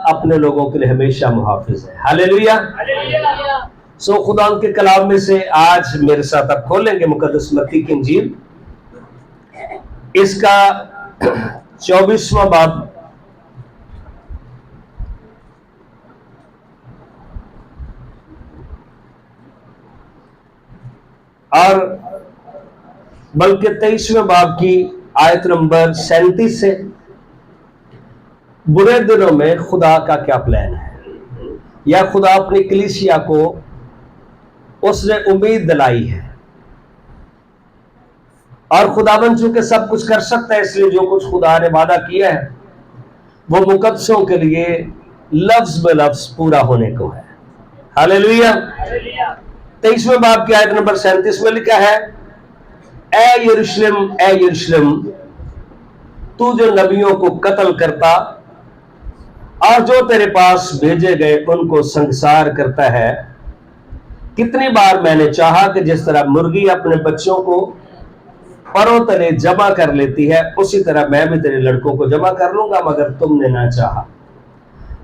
اپنے لوگوں کے لیے ہمیشہ محافظ ہے. ہاللیلویا. سو خدا کے کلام میں سے آج میرے ساتھ آپ کھولیں گے مقدس متی کی انجیل، اس کا 24واں باب. اور بلکہ 23ویں باب کی آیت نمبر 37 سے برے دنوں میں خدا کا کیا پلان ہے، یا خدا اپنی کلیسیا کو اس نے امید دلائی ہے. اور خداوند چونکہ سب کچھ کر سکتا ہے، اس لیے جو کچھ خدا نے وعدہ کیا ہے وہ مقدسوں کے لیے لفظ بے لفظ پورا ہونے کو ہے. ہاللیلویا. 23ویں باب کی آیت نمبر 37 میں لکھا ہے، اے یروشلم اے یروشلم، تو جو نبیوں کو قتل کرتا اور جو تیرے پاس بھیجے گئے ان کو سنگسار کرتا ہے، کتنی بار میں نے چاہا کہ جس طرح مرغی اپنے بچوں کو پروں تلے جمع کر لیتی ہے، اسی طرح میں بھی تیرے لڑکوں کو جمع کر لوں گا، مگر تم نے نہ چاہا.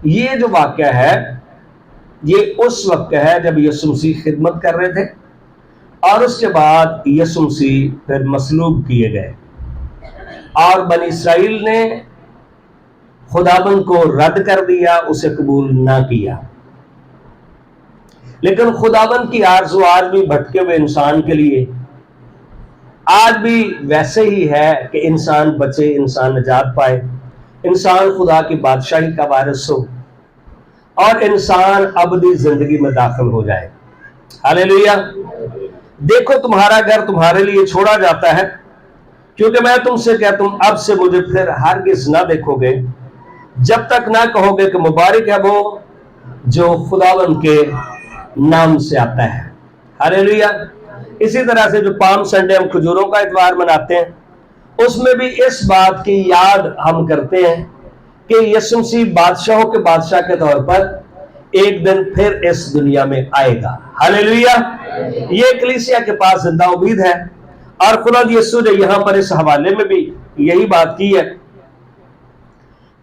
یہ جو واقعہ ہے یہ اس وقت کا ہے جب یسوع مسیح خدمت کر رہے تھے، اور اس کے بعد یسوع مسیح پھر مصلوب کیے گئے، اور بنی اسرائیل نے خداوند کو رد کر دیا، اسے قبول نہ کیا. لیکن خداوند کی آرزو آج بھی بھٹکے ہوئے انسان کے لیے آج بھی ویسے ہی ہے کہ انسان بچے، انسان نجات پائے، انسان خدا کی بادشاہی کا وارث ہو، اور انسان ابدی زندگی میں داخل ہو جائے. ہاللیلویا. دیکھو تمہارا گھر تمہارے لیے چھوڑا جاتا ہے، کیونکہ میں تم سے کہتا ہوں اب سے مجھے پھر ہرگز نہ دیکھو گے، جب تک نہ کہو گے کہ مبارک ہے وہ جو خداوند کے نام سے آتا ہے. ہاللیلویا. اسی طرح سے جو پام سنڈے ہم کھجوروں کا اتوار مناتے ہیں، اس میں بھی اس بات کی یاد ہم کرتے ہیں کہ یسوع مسیح بادشاہوں کے بادشاہ کے طور پر ایک دن پھر اس دنیا میں آئے گا. ہاللیلویا. یہ کلیسیا کے پاس زندہ امید ہے، اور خدا یسوع نے یہاں پر اس حوالے میں بھی یہی بات کی ہے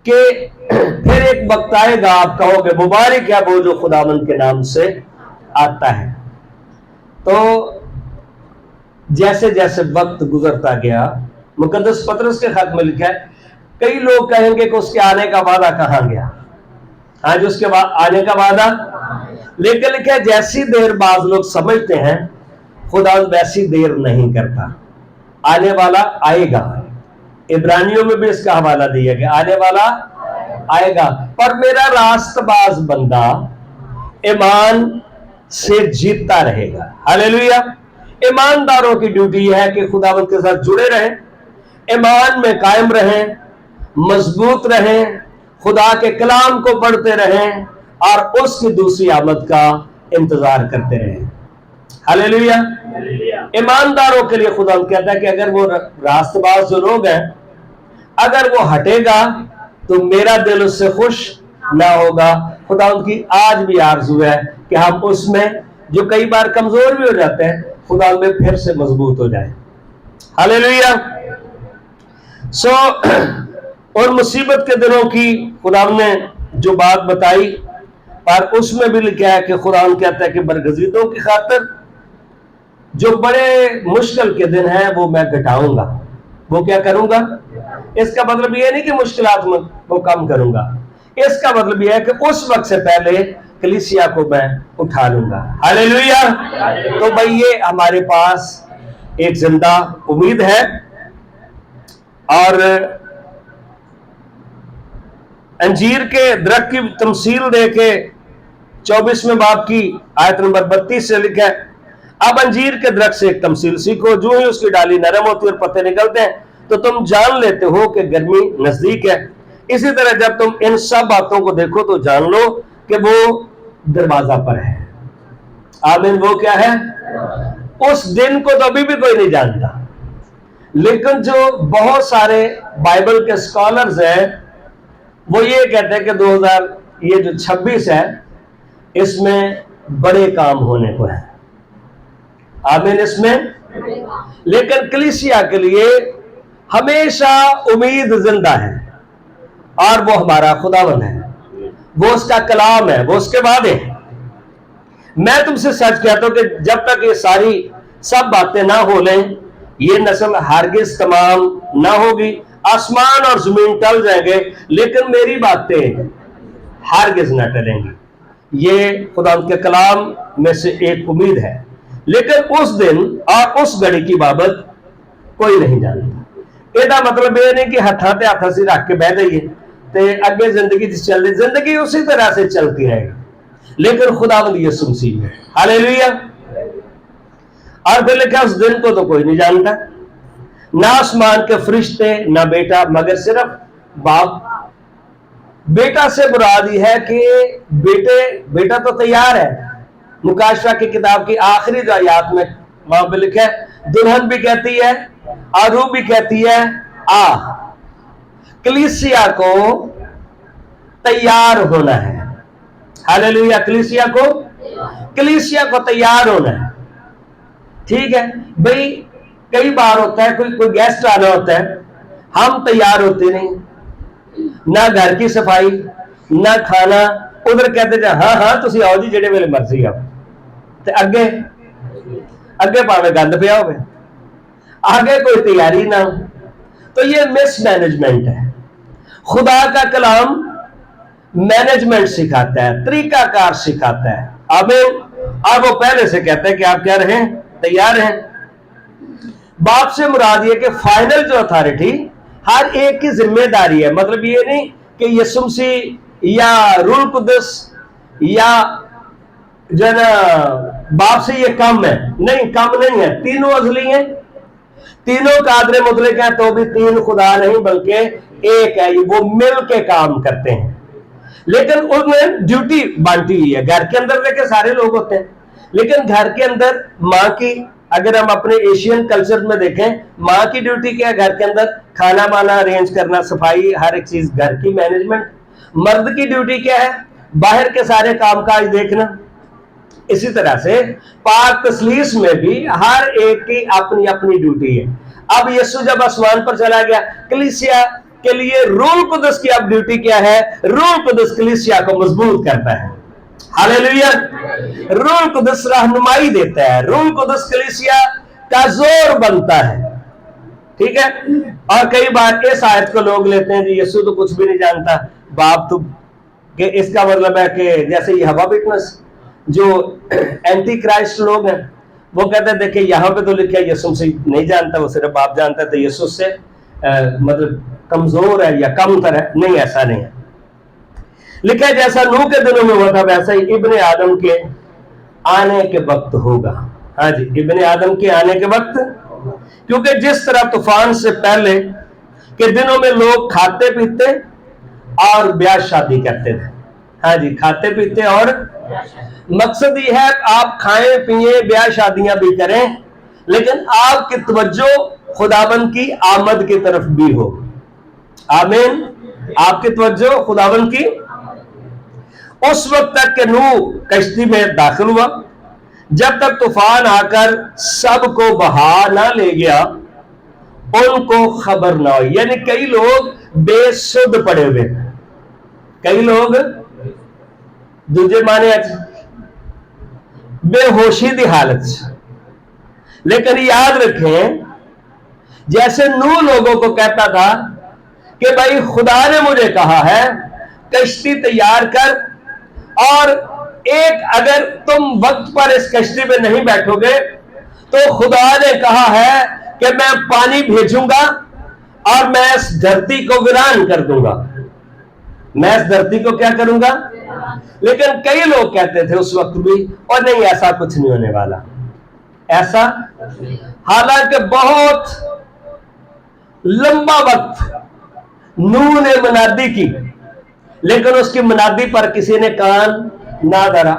کہ پھر ایک وقت آئے گا آپ کہو گے مبارک ہے وہ جو خداوند کے نام سے آتا ہے. تو جیسے جیسے وقت گزرتا گیا، مقدس پطرس کے خط میں لکھا ہے کئی لوگ کہیں گے کہ اس کے آنے کا وعدہ کہاں گیا. ہاں جو اس کے آنے کا وعدہ، لیکن لکھا ہے جیسی دیر بعض لوگ سمجھتے ہیں خدا ویسی دیر نہیں کرتا، آنے والا آئے گا. عبرانیوں میں بھی اس کا حوالہ دیا کہ آنے والا آئے گا، پر میرا راست باز بندہ ایمان سے جیتتا رہے گا. ہاللیلویا. ایمانداروں کی ڈیوٹی ہے کہ خداوند کے ساتھ جڑے رہیں، ایمان میں قائم رہیں، مضبوط رہیں، خدا کے کلام کو پڑھتے رہیں، اور اس کی دوسری آمد کا انتظار کرتے رہیں. ہاللیلویا. ایمانداروں کے لیے خدا کہتا ہے کہ اگر وہ راست باز جو لوگ ہیں، اگر وہ ہٹے گا تو میرا دل اس سے خوش نہ ہوگا. خدا ان کی آج بھی آرزو ہے کہ ہم اس میں جو کئی بار کمزور بھی ہو جاتے ہیں خدا میں پھر سے مضبوط ہو جائے. ہاللیلویا. سو اور مصیبت کے دنوں کی خدا نے جو بات بتائی، اور اس میں بھی لکھا ہے کہ خدا کہتا ہے کہ برگزیدوں کی خاطر جو بڑے مشکل کے دن ہیں وہ میں گھٹاؤں گا. وہ کیا کروں گا؟ اس کا مطلب یہ نہیں کہ مشکلات میں وہ کم کروں گا، اس کا مطلب یہ ہے کہ اس وقت سے پہلے کلیسیا کو میں اٹھا لوں گا. ہاللیلویا. تو بھئی یہ ہمارے پاس ایک زندہ امید ہے. اور انجیر کے درخت کی تمثیل دے کے 24ویں باب کی آیت نمبر 32 سے لکھا ہے، اب انجیر کے درخت سے ایک تمثیل سیکھو، جو ہی اس کی ڈالی نرم ہوتی اور پتے نکلتے ہیں تو تم جان لیتے ہو کہ گرمی نزدیک ہے. اسی طرح جب تم ان سب باتوں کو دیکھو تو جان لو کہ وہ دروازہ پر ہے. آمین. وہ کیا ہے؟ اس دن کو تو ابھی بھی کوئی نہیں جانتا، لیکن جو بہت سارے بائبل کے اسکالرز ہیں وہ یہ کہتے ہیں کہ 2026 ہے، اس میں بڑے کام ہونے کو ہے. آمین. اس میں لیکن کلیسیا کے لیے ہمیشہ امید زندہ ہے، اور وہ ہمارا خداوند ہے. وہ اس کا کلام ہے, وہ اس کے وعدے ہیں. میں تم سے سچ کہتا ہوں کہ جب تک یہ ساری سب باتیں نہ ہو لیں, یہ نسل ہرگز تمام نہ ہوگی. آسمان اور زمین ٹل جائیں گے لیکن میری باتیں ہرگز نہ ٹلیں گی. یہ خدا کے کلام میں سے ایک امید ہے. لیکن اس دن اور اس گھڑی کی بابت کوئی نہیں جانتا. یہ مطلب یہ نہیں کہ ہاتھاں تے ہاتھ سے رکھ کے بہ جائیے تے اگے زندگی چل رہی, زندگی اسی طرح سے چلتی رہے گی لیکن خداوند یسوع مسیح ہے. ہاللیلویہ. اور پھر لکھا اس دن کو تو کوئی نہیں جانتا, نہ آسمان کے فرشتے نہ بیٹا مگر صرف باپ. بیٹا سے مراد یہ ہے کہ بیٹا تو تیار ہے. مکاشفہ کی کتاب کی آخری جو آیات میں وہاں پہ لکھا ہے, دلہن بھی کہتی ہے اور روح بھی کہتی ہے آ. کلیسیا کو تیار ہونا ہے. ہاللیلویہ. کلیسیا کو تیار ہونا ہے. ٹھیک ہے بھئی, کئی بار ہوتا ہے کوئی گیسٹ آنا ہوتا ہے, ہم تیار ہوتے نہیں, نہ گھر کی صفائی نہ کھانا. ادھر کہتے ہیں ہاں ہاں تسی آؤ جی جڑے ویلے مرضی آؤ, تے اگے پاوے گند پیا ہوئے, آگے کوئی تیاری نہ ہو. تو یہ مس مینجمنٹ ہے. خدا کا کلام مینجمنٹ سکھاتا ہے, طریقہ کار سکھاتا ہے. آمین. اب وہ پہلے سے کہتے ہیں کہ آپ کیا رہیں, تیار ہیں. باپ سے مراد یہ کہ فائنل جو اتھارٹی ہر ایک کی ذمہ داری ہے. مطلب یہ نہیں کہ یسوع مسیح یا روح القدس یا جو ہے نا باپ سے یہ کم ہے. نہیں, کم نہیں ہے. تینوں ازلی ہیں, تینوں قادر مطلق ہیں, تو بھی تین خدا نہیں بلکہ ایک ہے. وہ مل کے کام کرتے ہیں لیکن ان میں ڈیوٹی بانٹی ہوئی ہے. گھر کے اندر دیکھیں سارے لوگ ہوتے ہیں لیکن گھر کے اندر ماں کی, اگر ہم اپنے ایشین کلچر میں دیکھیں, ماں کی ڈیوٹی کیا ہے گھر کے اندر, کھانا بانا ارینج کرنا, صفائی, ہر ایک چیز گھر کی مینجمنٹ. مرد کی ڈیوٹی کیا ہے, باہر کے سارے کام کاج دیکھنا. اسی طرح سے پاک تسلیس میں بھی ہر ایک کی اپنی اپنی ڈیوٹی ہے. اب یسوع جب آسمان پر چلا گیا, کلیسیا کے لیے روح القدس کی اب ڈیوٹی کیا ہے, روح القدس کلیسیا کو مضبوط کرتا ہے. ہاللیلویہ. روح القدس رہنمائی دیتا ہے, روح القدس کلیسیا کا زور بنتا ہے. ٹھیک ہے. اور کئی بار اس آیت کو لوگ لیتے ہیں جی یسوع تو کچھ بھی نہیں جانتا, باپ تو, کہ اس کا مطلب ہے کہ جیسے یہ ہوا وٹنس جو اینٹی کرائسٹ لوگ ہیں وہ کہتے ہیں دیکھیں یہاں پہ تو لکھا ہے یسوع سے نہیں جانتا, وہ صرف باپ جانتا ہے, تو یسوع سے مطلب کمزور ہے یا کم تر ہے. نہیں, ایسا نہیں ہے. لکھا ہے جیسا نوح کے دنوں میں ہوا تھا ویسا ہی ابن آدم کے آنے کے وقت ہوگا. ہاں جی, ابن آدم کے آنے کے وقت, کیونکہ جس طرح طوفان سے پہلے کے دنوں میں لوگ کھاتے پیتے اور بیاہ شادی کرتے تھے. ہاں جی, کھاتے پیتے اور مقصد یہ ہے آپ کھائیں پیئیں بیاہ شادیاں بھی کریں لیکن آپ کی توجہ خداوند کی آمد کی طرف بھی ہو. آمین. آپ کی توجہ خداوند کی. اس وقت تک کہ نوح کشتی میں داخل ہوا, جب تک طوفان آ کر سب کو بہا نہ لے گیا ان کو خبر نہ ہوئی. یعنی کئی لوگ بے سدھ پڑے ہوئے, کئی لوگ دوجے مانے بے ہوشی دی حالت سے. لیکن یاد رکھیں جیسے نوح لوگوں کو کہتا تھا کہ بھائی خدا نے مجھے کہا ہے کشتی تیار کر, اور ایک اگر تم وقت پر اس کشتی پہ نہیں بیٹھو گے تو خدا نے کہا ہے کہ میں پانی بھیجوں گا اور میں اس دھرتی کو ویران کر دوں گا. میں اس دھرتی کو کیا کروں گا. لیکن کئی لوگ کہتے تھے اس وقت بھی, اور نہیں ایسا کچھ نہیں ہونے والا, ایسا. حالانکہ بہت لمبا وقت نوح نے منادی کی لیکن اس کی منادی پر کسی نے کان نہ دھرا.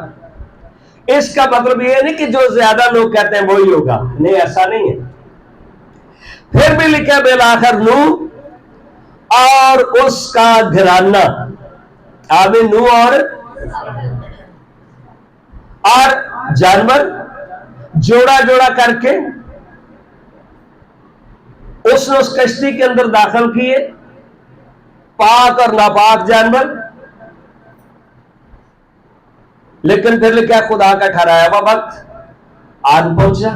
اس کا مطلب یہ نہیں کہ جو زیادہ لوگ کہتے ہیں وہی ہوگا, نہیں ایسا نہیں ہے. پھر بھی لکھا بالآخر نوح اور اس کا گھرانہ, آمین, نوح اور جانور جوڑا جوڑا کر کے اس نے اس کشتی کے اندر داخل کیے, پاک اور ناپاک جانور. लेकिन फिर लिखा खुदा का ठहराया हुआ वक्त आन पहुंचा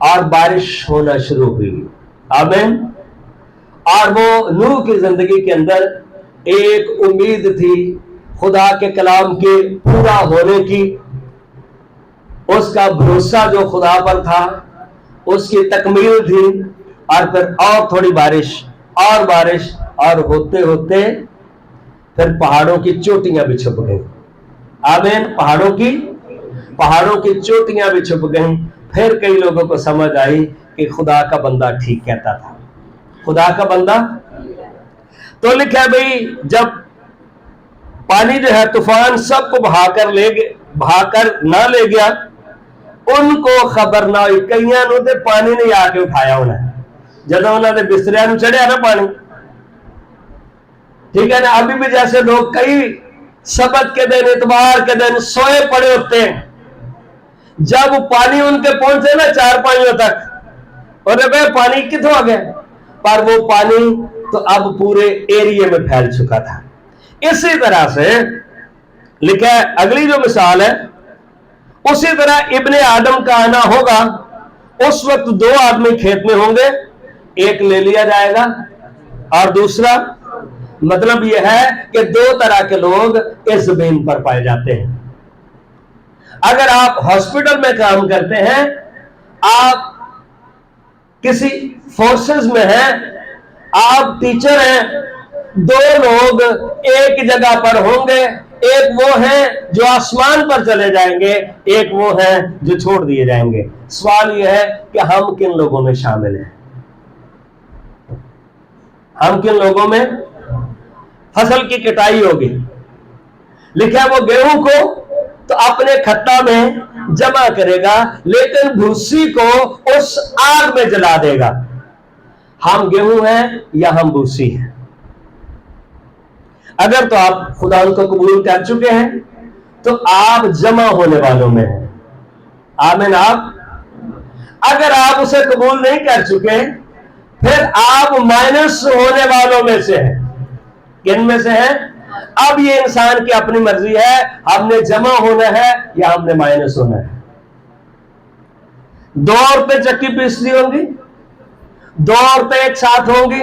और बारिश होना शुरू हुई। आमीन। और वो नूह की जिंदगी के अंदर एक उम्मीद थी खुदा के कलाम के पूरा होने की, उसका भरोसा जो खुदा पर था उसकी तकमील थी। और फिर और थोड़ी बारिश और होते होते फिर पहाड़ों की चोटियां भी छुप गई। आमीन। पहाड़ों की चोटियां भी छुप गई। फिर कई लोगों को समझ आई कि खुदा का बंदा ठीक कहता था, खुदा का बंदा। तो लिखा है भाई, जब पानी जो है तूफान सबको बहाकर ना ले गया, उनको खबर ना हुई। कईयां नूं ते पानी ने आके उठाया होना जब उन्होंने बिस्तरियां नूं चढ़िया ना पानी, ठीक है ना। अभी भी जैसे लोग कई सबत के दिन, इतवार के दिन सोए पड़े होते हैं, जब पानी उनके पहुंचे ना चारपाइयों तक, और पानी कितों आ गया, पर वो पानी तो अब पूरे एरिया में फैल चुका था। इसी तरह से लिखा है, अगली जो मिसाल है, उसी तरह इब्ने आदम का आना होगा। उस वक्त दो आदमी खेत में होंगे, एक ले लिया जाएगा और दूसरा, मतलब यह है कि दो तरह के लोग इस जमीन पर पाए जाते हैं। अगर आप हॉस्पिटल में काम करते हैं, आप किसी फोर्सेस में हैं, आप टीचर हैं, दो लोग एक जगह पर होंगे। एक वो हैं जो आसमान पर चले जाएंगे, एक वो हैं जो छोड़ दिए जाएंगे। सवाल यह है कि हम किन लोगों में शामिल हैं? हम किन लोगों में? फसल की कटाई होगी, लिखा है वो गेहूं को तो अपने खत्ता में जमा करेगा, लेकिन भूसी को उस आग में जला देगा। हम गेहूं हैं या हम भूसी हैं? अगर तो आप खुदा को कबूल कर चुके हैं तो आप जमा होने वालों में हैं। आमीन। आप अगर आप उसे कबूल नहीं कर चुके, फिर आप माइनस होने वालों में से हैं। किन में से हैं? अब ये इंसान की अपनी मर्जी है, हमने जमा होना है या हमने माइनस होना है। दो औरतें चक्की पीसती होंगी, दो औरतें एक साथ होंगी,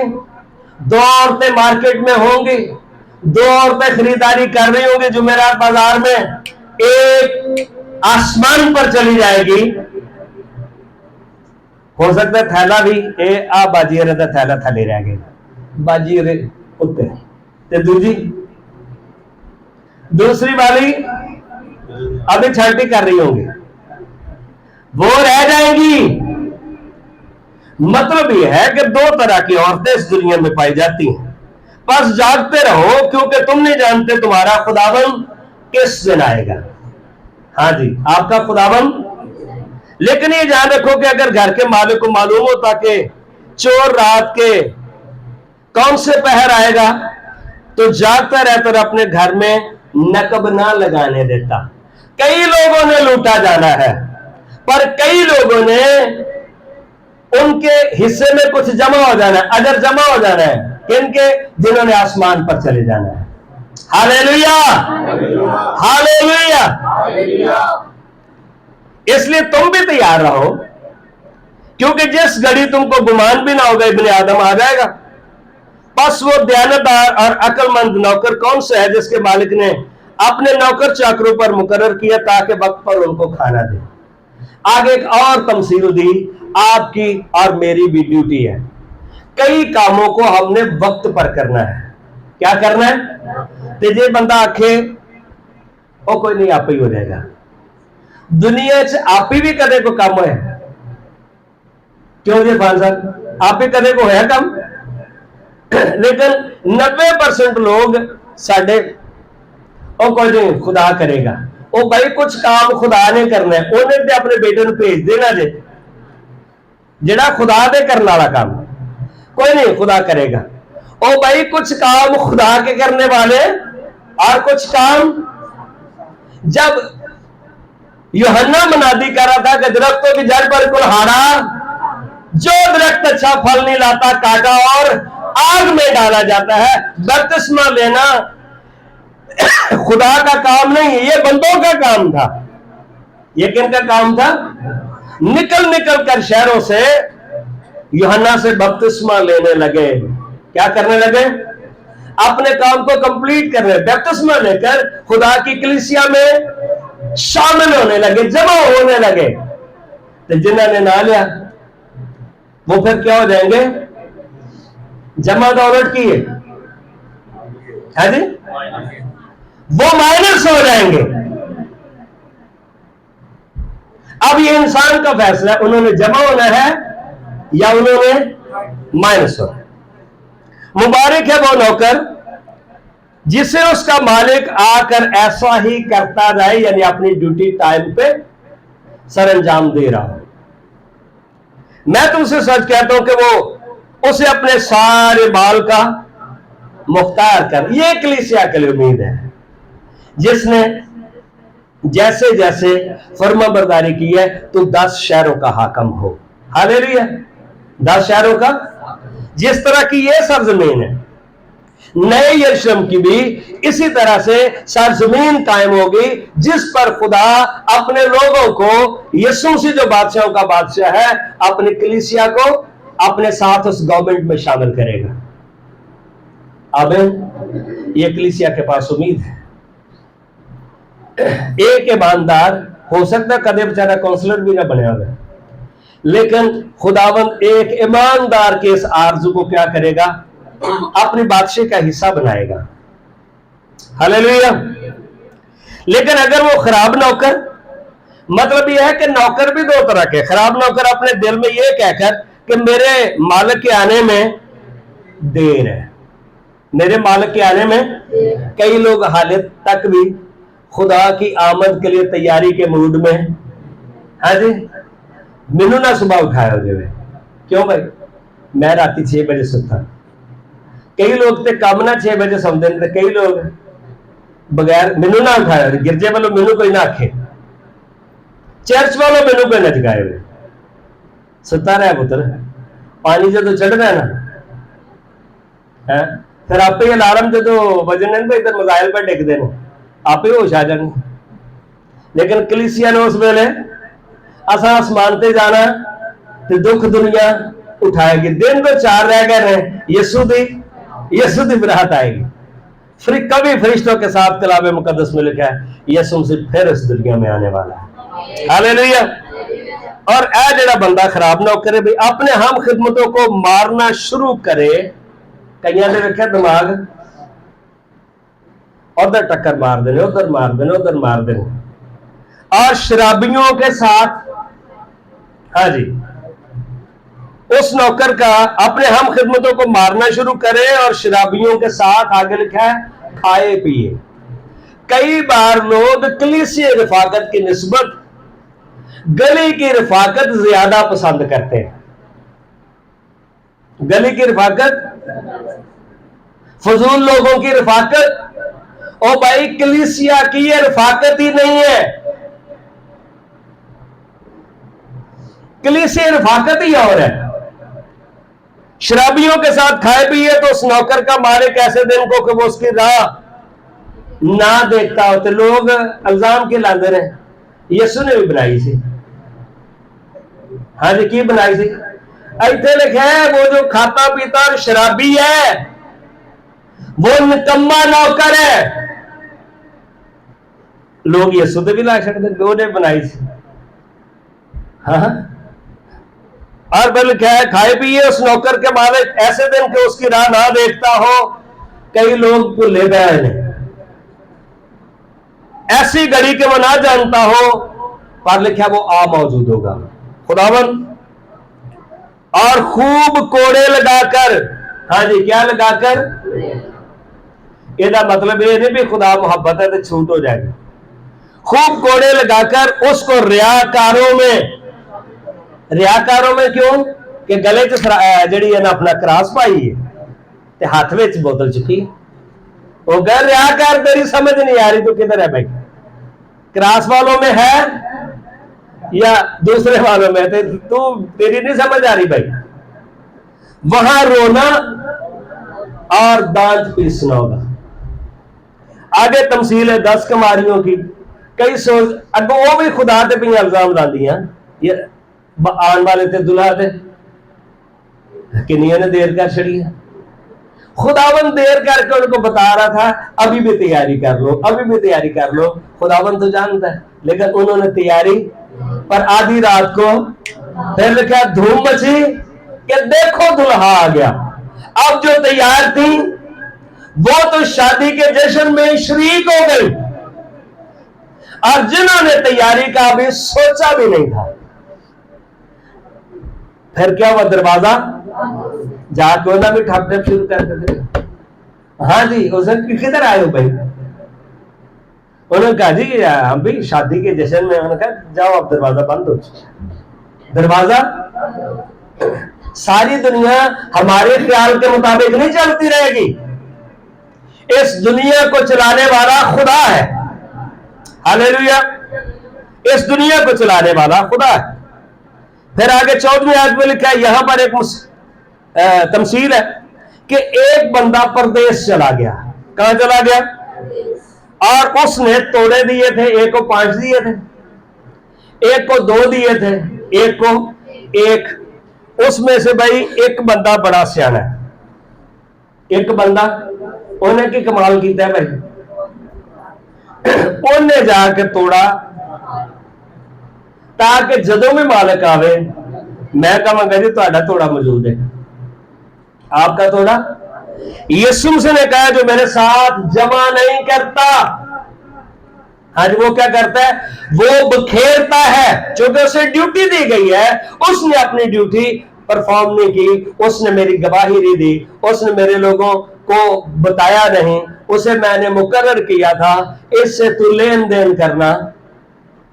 दो औरतें मार्केट में होंगी, दो औरतें खरीदारी कर रही होंगी जुमेरात बाजार में, एक आसमान पर चली जाएगी। हो सकता है थैला भी बाजी रहता, थैला थले रह गए, बाजी उत्ते ते दूसरी वाली अभी छांटी कर रही होंगी, वो रह जाएंगी। मतलब यह है कि दो तरह की औरतें इस दुनिया में पाई जाती हैं। बस जागते रहो, क्योंकि तुम नहीं जानते तुम्हारा खुदावन किस दिन आएगा। हाँ जी, आपका खुदावन। लेकिन ये ध्यान रखो कि अगर घर के मालिक को मालूम होता कि चोर रात के कौन से पहर आएगा, तो जागता रहता और अपने घर में नकब ना लगाने देता। कई लोगों ने लूटा जाना है, पर कई लोगों ने उनके हिस्से में कुछ जमा हो जाना है। अगर जमा हो जाना है किनके? जिन्होंने आसमान पर चले जाना है। Hallelujah, hallelujah. इसलिए तुम भी तैयार रहो, क्योंकि जिस घड़ी तुमको गुमान भी ना होगा इब्ने आदम आ जाएगा। बस वो दयानतदार और अक्लमंद नौकर कौन सा है जिसके मालिक ने अपने नौकर चाकरों पर मुकर्रर किया ताकि वक्त पर उनको खाना दे। आगे एक और तमसील दी, आपकी और मेरी भी ड्यूटी है। कई कामों को हमने वक्त पर करना है। क्या करना है? तो जे बंदा आखे वो कोई नहीं, आप ही हो जाएगा। दुनिया च आप ही भी कदे को कम है, क्यों जी खान साहब? आप ही कदे को है कम, लेकिन 90% लोग साडे ओ कोई नहीं खुदा करेगा। ओ भाई कुछ काम खुदा ने करना है, उन्हें ते अपने बेटे को भेज देना जे, जेड़ा खुदा दे करने वाला काम कोई नहीं खुदा करेगा। ओ भाई कुछ काम खुदा के करने वाले और कुछ काम, जब यूहन्ना मनादी कर रहा था कि दरख्तों की जड़ पर कुल्हाड़ा, जो दरख्त अच्छा फल नहीं लाता काटा और आग में डाला जाता है। बपतिस्मा लेना खुदा का काम नहीं है, ये बंदों का काम था। ये किन का काम था? निकल निकल कर शहरों से यूहन्ना से बपतिस्मा लेने लगे। क्या करने लगे? अपने काम को कंप्लीट करने, बपतिस्मा लेकर खुदा की कलीसिया में शामिल होने लगे, जमा होने लगे। तो जिन्होंने ना लिया वो फिर क्या हो जाएंगे? जमा दौलत की है जी, वो माइनस हो जाएंगे। अब ये इंसान का फैसला है, उन्होंने जमा होना है या उन्होंने माइनस होना। मुबारक है वो नौकर जिसे उसका मालिक आकर ऐसा ही करता रहे, यानी अपनी ड्यूटी टाइम पे सर अंजाम दे रहा हो। मैं तुमसे सच कहता हूं कि वो उसे अपने सारे बाल का मुख्तार कर। ये कलीसिया के लिए उम्मीद है जिसने जैसे जैसे फर्माबरदारी की है तो 10 शहरों का हाकम हो। हालेलुया। 10 शहरों का, जिस तरह की ये सरजमीन है, नए यरूशलेम की भी इसी तरह से सरजमीन कायम होगी जिस पर खुदा अपने लोगों को, यीशु से जो बादशाहों का बादशाह है, अपनी कलीसिया को अपने साथ उस गवर्नमेंट में शामिल करेगा। अब ये कलीसिया के पास उम्मीद है। एक ईमानदार हो सकता है कदे बेचारा काउंसलर भी ना बने हुए, लेकिन खुदावंद एक ईमानदार के इस आरजू को क्या करेगा? अपनी बादशाह का हिस्सा बनाएगा। हालेलुया। लेकिन अगर वो खराब नौकर, मतलब यह है कि नौकर भी 2 तरह के। खराब नौकर अपने दिल में यह कहकर कि मेरे मालिक के आने में देर है, मेरे मालिक के आने में, कई लोग हालत तक भी खुदा की आमद के लिए तैयारी के मूड में। हाँ जी, मैनू ना सुबह उठाया हो जाए। क्यों भाई? मैं राती 6 बजे सुता। कई लोग तो काम ना 6 बजे सौंदे, कई लोग बगैर मैनू ना उठाया, गिरजे वालों मैनू कोई ना आखे, चर्च वालों मैनू कोई ना जगाए हुए, सुता रहा पुत्र। पानी जो चढ़ना है ना, फिर आप ही अलार्म जो वजन है इधर मोबाइल पर टिकते हैं, आप ही होश आ जाने। लेकिन कलीसिया ने उस वेले असा आसमान ते जाना तो दुख दुनिया उठाएगी। दिन तो 4 रह गए हैं, यीशु दी बरात आएगी। फिर कभी फरिश्तों के साथ कलामे मुकद्दस में लिखा है यीशु से फिर इस दुनिया में आने वाला है। हालेलुया। और ऐ जेड़ा बंदा खराब ना करे भाई, अपने हम खिदमतों को मारना शुरू करे। कईयां ने रखा दिमाग उधर टक्कर मार देने, उधर मार देने, उधर मार देने। और शराबियों के साथ, हाँ जी, उस नौकर का अपने हम खिदमतों को मारना शुरू करे और शराबियों के साथ, आगे लिखा है, खाए पिए। कई बार लोग कलीसिया रफाकत की निस्बत गली की रफाकत ज्यादा पसंद करते हैं। गली की रफाकत, फजूल लोगों की रफाकत। ओ भाई, कलीसिया की ये रफाकत ही नहीं है। कलीसिया रफाकत ही और है। शराबियों के साथ खाए पिए तो उस नौकर का मालिक ऐसे दिन को कि वो उसकी राह ना देखता हो। तो लोग इल्जाम के लाते रहे, यीशु ने भी बनाई सी। हाँ जी, की बनाई सी? इतने लिखा है वो जो खाता पीता और शराबी है वो निकम्मा नौकर है। लोग यीशु से भी ला सकते, वो ने बनाई सी। हाँ, और बल क्या है, खाए पिए उस नौकर के मालिक ऐसे दिन के उसकी राह ना देखता हो। कई लोग भूले गए हैं, ऐसी घड़ी के वो ना जानता हो, पर लिखा वो आ मौजूद होगा। खुदावन, और खूब कोड़े लगाकर, हाँ जी, क्या लगाकर? इसका मतलब ये नहीं भी खुदा मोहब्बत है तो छूट हो जाएगी। खूब कोड़े लगाकर उसको रियाकारों में क्यों कि गले च जड़ी है ना अपना क्रास पाई है ते हाथ में बोतल चुकी। वो कह रियाकार, तेरी समझ नहीं आ रही, तू किधर है भाई? क्रास वालों में है या दूसरे वालों में? तू तेरी नहीं समझ आ रही भाई। वहां रोना और दांत पीसना होगा। आगे तमसील है 10 कमारियों की। कई सोच अगो वो भी खुदा ते भी इल्जाम लादियां, ये आने वाले थे दुल्हा थे किन्नियां ने देर कर छड़ी है। खुदावन देर करके उनको बता रहा था अभी भी तैयारी कर लो, अभी भी तैयारी कर लो। खुदावन तो जानता है, लेकिन उन्होंने तैयारी पर आधी रात को फिर क्या धूम मची कि देखो दुल्हा आ गया। अब जो तैयार थी वो तो शादी के जश्न में शरीक हो गई, और जिन्होंने तैयारी का अभी सोचा भी नहीं था, फिर क्या हुआ, दरवाजा जाके ना भी ठप ठप शुरू कर देते। हाँ जी, उसने किधर आए हो भाई? उन्होंने कहा जी हम भी शादी के जश्न में। उन्होंने कहा जाओ अब दरवाजा बंद हो चुका। दरवाजा, सारी दुनिया हमारे ख्याल के मुताबिक नहीं चलती रहेगी, इस दुनिया को चलाने वाला खुदा है। हालेलुया, इस दुनिया को चलाने वाला खुदा है। फिर आगे 14वीं आयत में लिखा है, यहां पर एक तमसील है कि एक बंदा परदेश चला गया। कहां चला गया? और उसने तोड़े दिए थे, एक को 5 दिए थे, एक को 2 दिए थे, एक को 1। उसमें से भाई एक बंदा बड़ा सियाना है, एक बंदा उन्हें की कमाल किया भाई, उन्हें जाके तोड़ा ताकि जदों भी मालिक आवे मैं कहूंगा जी ਤੁਹਾਡਾ तोड़ा मौजूद है, आपका तोड़ा। यीशु मसीह ने कहा जो मेरे साथ जमा नहीं करता, आज वो क्या करता है? वो बखेरता है। क्योंकि उसे ड्यूटी दी गई है, उसने अपनी ड्यूटी परफॉर्म नहीं की, उसने मेरी गवाही नहीं दी, उसने मेरे लोगों को बताया नहीं, उसे मैंने मुकर्रर किया था इससे तू लेन देन करना,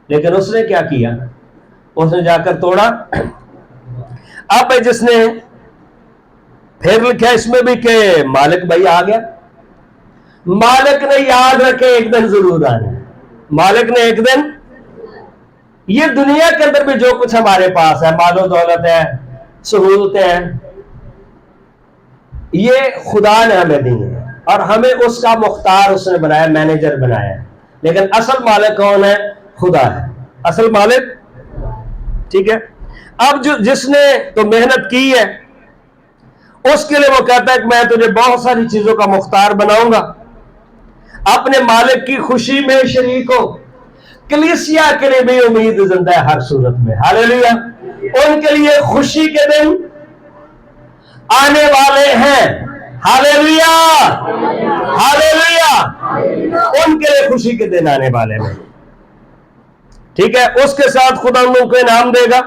लेकिन उसने क्या किया? उसने जाकर तोड़ा। अब जिसने फिर लिखा इसमें भी कि मालिक भाई आ गया। मालिक ने याद रखे एक दिन जरूर आना, मालिक ने एक दिन, ये दुनिया के अंदर भी जो कुछ हमारे पास है, मालो दौलत है, सहूलतें हैं, ये खुदा ने हमें दी है और हमें उसका मुख्तार उसने बनाया, मैनेजर बनाया है। लेकिन असल मालिक कौन है? खुदा है असल मालिक। ठीक है, अब जो जिसने तो मेहनत की है उसके लिए वो कहता है कि मैं तुझे बहुत सारी चीजों का मुख्तार बनाऊंगा, अपने मालिक की खुशी में शरीक हो। कलीसिया के लिए भी उम्मीद जिंदा है हर सूरत में। हालेलुया, उनके लिए खुशी के दिन आने वाले हैं। हालेलुया, हालेलुया, उनके लिए खुशी के दिन आने वाले हैं। ठीक है, उसके साथ खुदा उनको इनाम देगा।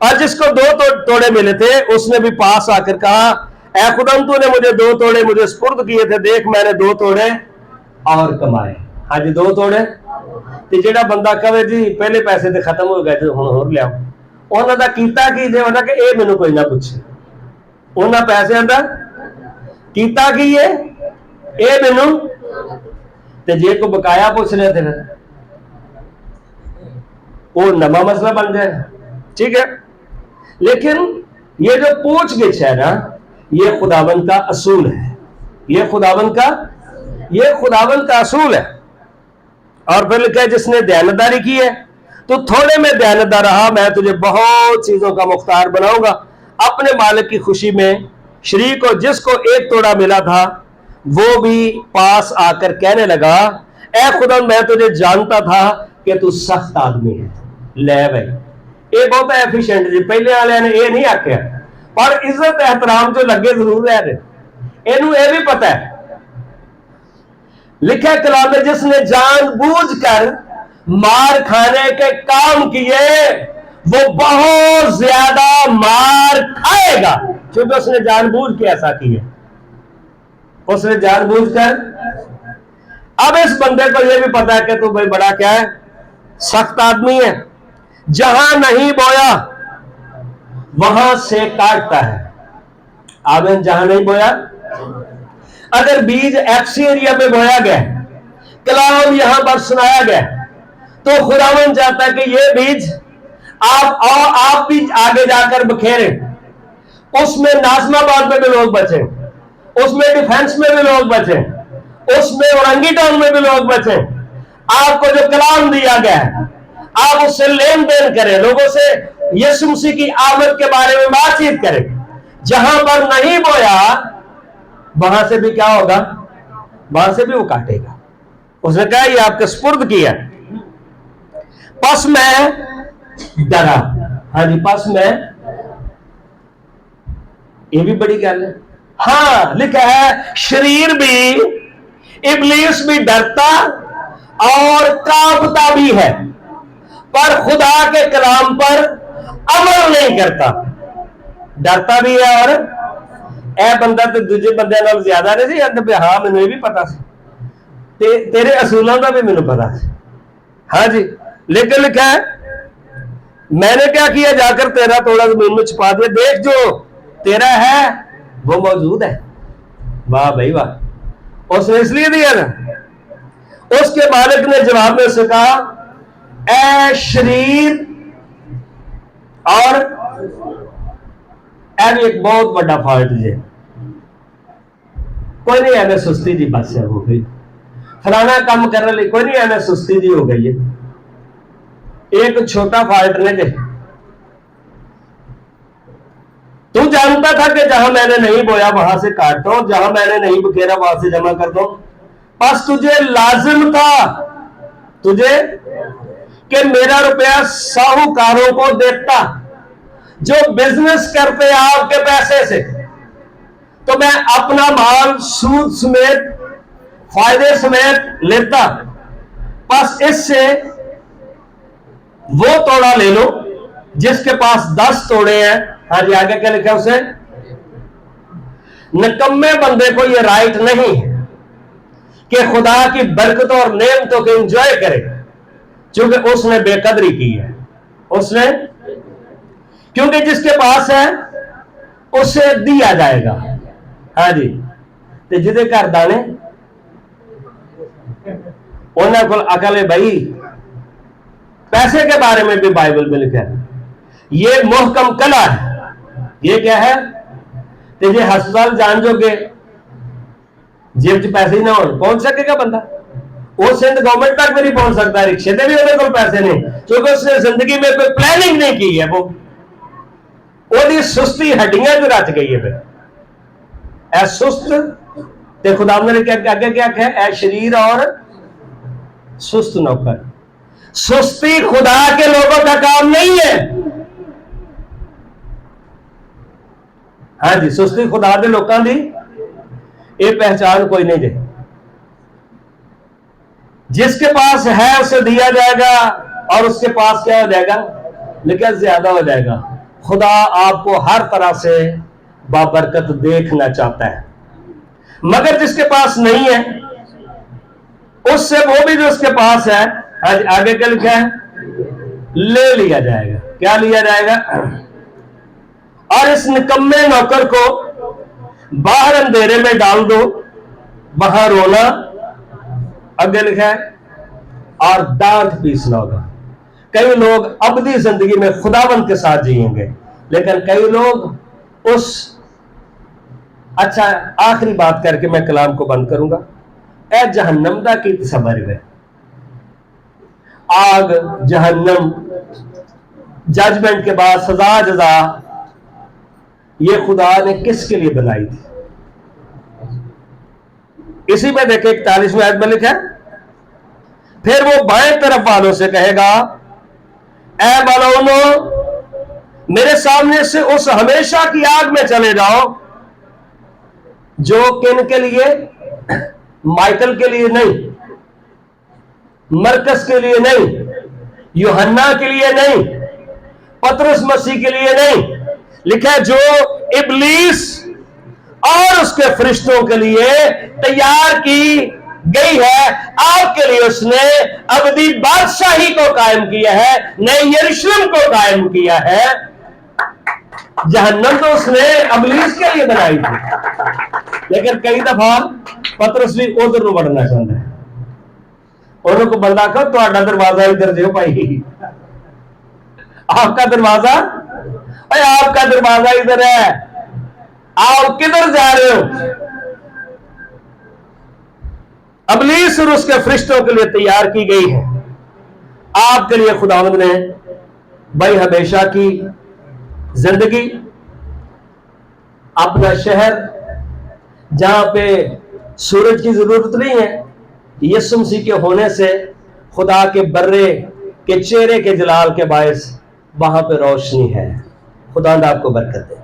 और जिसको 2 तोड़े मिले थे उसने भी पास आकर कहा, ऐ खुदा तूने मुझे 2 तोड़े मुझे सुपुर्द किए थे, देख मैंने 2 तोड़े और कमाए। हाँ जी, 2 तोड़े। तो जेड़ा बंदा कहे जी पहले पैसे तो खत्म हो गए हुण होर लियाओ, उन्होंने दा कीता की जे कि ये मैनू कोई ना पूछे, उन्होंने पैसे दा कीता की है ये मैनू, ते जे को बकाया पूछ रहे थे वो नवा मसला बन जाए। ठीक है, लेकिन ये जो पूछ गिछ है ना, ये खुदावन का असूल है, ये खुदावन का असूल है। और फिर लिखा है जिसने दयानतदारी की है तो थोड़े में दयानतदार रहा, मैं तुझे बहुत चीजों का मुख्तार बनाऊंगा। अपने मालिक की खुशी में शरीक हो। जिसको 1 तोड़ा मिला था वो भी पास आकर कहने लगा, ऐ खुदा मैं तुझे जानता था कि तू सख्त आदमी है। ले भाई, ये बहुत एफिशिएंट जी, पहले वाले ने ये नहीं आख्या, पर इज्जत एहतराम जो लगे जरूर रह रहे, इनू ये भी पता है। लिखा कलाम में जिसने जानबूझकर मार खाने के काम किए वो बहुत ज्यादा मार खाएगा, क्योंकि उसने जानबूझ के ऐसा किया, उसने जानबूझकर। अब इस बंदे को यह भी पता है कि तू भाई बड़ा क्या है, सख्त आदमी है, जहां नहीं बोया वहां से काटता है। आमिन, जहां नहीं बोया, अगर बीज एक्सी एरिया में बोया गया, कलाम यहां पर सुनाया गया, तो खुदावन चाहता है कि ये बीज आप भी आगे जाकर बखेरें, उसमें नाज़िमाबाद में भी लोग बचे, उसमें डिफेंस में भी लोग बचे, उसमें औरंगी टाउन में भी लोग बचे। आपको जो कलाम दिया गया है, आप उससे लेन देन करें, लोगों से यीशु मसीह की आमद के बारे में बातचीत करें। जहां पर नहीं बोया वहां से भी क्या होगा, वहां से भी वो काटेगा। उसने कहा ये आपके सुपुर्द किया। पस मैं डरा। हाँ जी, पस मैं, ये भी बड़ी गल है। हाँ, लिखा है शरीर भी, इब्लीस भी डरता और कांपता भी है, पर खुदा के कलाम पर अमल नहीं करता। डरता भी है और ए बंदा तो दूजे बंदे नाल ज्यादा नहीं सी अंदर। हाँ, मैंने ये भी पता सी, तेरे असूलों का भी मैंने पता सी। हाँ जी, लेकिन लिखा है मैंने क्या किया, जाकर तेरा तोड़ा जमीन में छुपा दिया, देख जो तेरा है वो मौजूद है। वाह भाई वाह, उसने इसलिए दिया ना। उसके मालिक ने जवाब में उसे कहा, ए शरीर, और ए भी एक बहुत बड़ा फॉल्ट है, कोई नहीं एवं सुस्ती जी बस है, हो गई फलाना काम करने लिए, कोई नहीं एवं सुस्ती जी हो गई है। एक छोटा फॉल्ट ने जे तू जानता था कि जहां मैंने नहीं बोया वहां से काट दो, जहां मैंने नहीं बखेरा वहां से जमा कर दो। बस तुझे लाजिम था, तुझे कि मेरा रुपया साहूकारों को देता जो बिजनेस करते आपके पैसे से, तो मैं अपना माल सूद समेत फायदे समेत लेता। बस इससे वो तोड़ा ले लो जिसके पास 10 तोड़े हैं। हाँ जी, आगे क्या लिखा उसे, निकम्मे बंदे को ये राइट नहीं है कि खुदा की बरकतों और नेमतों को एंजॉय करे, क्योंकि उसने बेकदरी की है। उसने, क्योंकि जिसके पास है उसे दिया जाएगा। हाँ जी, तो जिदे घर दाने उन्होंने को अकल है भाई। पैसे के बारे में भी बाइबल में लिखा है, ये मोहकम कला है। ये क्या है, तेजे हस्पताल जान जोगे जेब च पैसे ही ना हो, पहुंच सकेगा बंदा? वो सिंध गवर्नमेंट तक भी नहीं पहुंच सकता, रिक्शे पे भी उन्हें कोई पैसे नहीं, क्योंकि उसने जिंदगी में कोई प्लानिंग नहीं की है। वो सुस्ती हड्डियां जो रच गई है। फिर ऐ सुस्त, ते खुदा ने आगे क्या कहा, ऐ शरीर और सुस्त नौकर। सुस्ती खुदा के लोगों का काम नहीं है। हाँ जी, सुस्ती खुदा के लोगों की ये पहचान कोई नहीं दे। जिसके पास है उसे दिया जाएगा और उसके पास क्या हो जाएगा, लेकिन ज्यादा हो जाएगा। खुदा आपको हर तरह से बाबरकत देखना चाहता है, मगर जिसके पास नहीं है उससे वो भी जो उसके पास है, आज आगे क्या लिखा है, ले लिया जाएगा। क्या लिया जाएगा? और इस निकम्मे नौकर को बाहर अंधेरे में डाल दो, वहां रोना, आगे लिखा है, और दांत पीसना होगा। कई लोग अबदी जिंदगी में खुदावंद के साथ जिएंगे, लेकिन कई लोग उस, अच्छा आखिरी बात करके मैं कलाम को बंद करूंगा। ए जहन्नम दा की तसव्वुर है, आग जहन्नम, जजमेंट के बाद सजा जजा, ये खुदा ने किसके लिए बनाई थी? इसी में देखे 41वें आयत में लिखा है, फिर वो बाएं तरफ वालों से कहेगा, ऐ बालोनो, मेरे सामने से उस हमेशा की आग में चले जाओ, जो किन के लिए? माइकल के लिए नहीं, मरकस के लिए नहीं, यूहन्ना के लिए नहीं, पतरस मसीह के लिए नहीं। लिखा है जो इब्लीस और उसके फरिश्तों के लिए तैयार की गई है, आपके लिए उसने अबदी बादशाही को कायम किया है, नए यरूशलेम को कायम किया है। जहन्नम तो उसने इब्लीस के लिए बनाई थी, लेकिन कई दफा पतरस भी उधर बढ़ना चाहता है। उन्होंने बंदा कहो तो दरवाजा इधर दो भाई, आपका दरवाजा, भाई आपका दरवाजा इधर है, आप किधर जा रहे हो? इब्लीस और उसके फरिश्तों के लिए तैयार की गई है। आपके लिए खुदावंद ने भाई हमेशा की जिंदगी, अपना शहर जहां पे सूरज की जरूरत नहीं है, यीशु मसीह के होने से खुदा के बर्रे के चेहरे के जलाल के बायस वहां पे रोशनी है। खुदा आपको बरकत दे।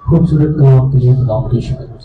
खूबसूरत कलाम के लिए खुदा की शुक्र।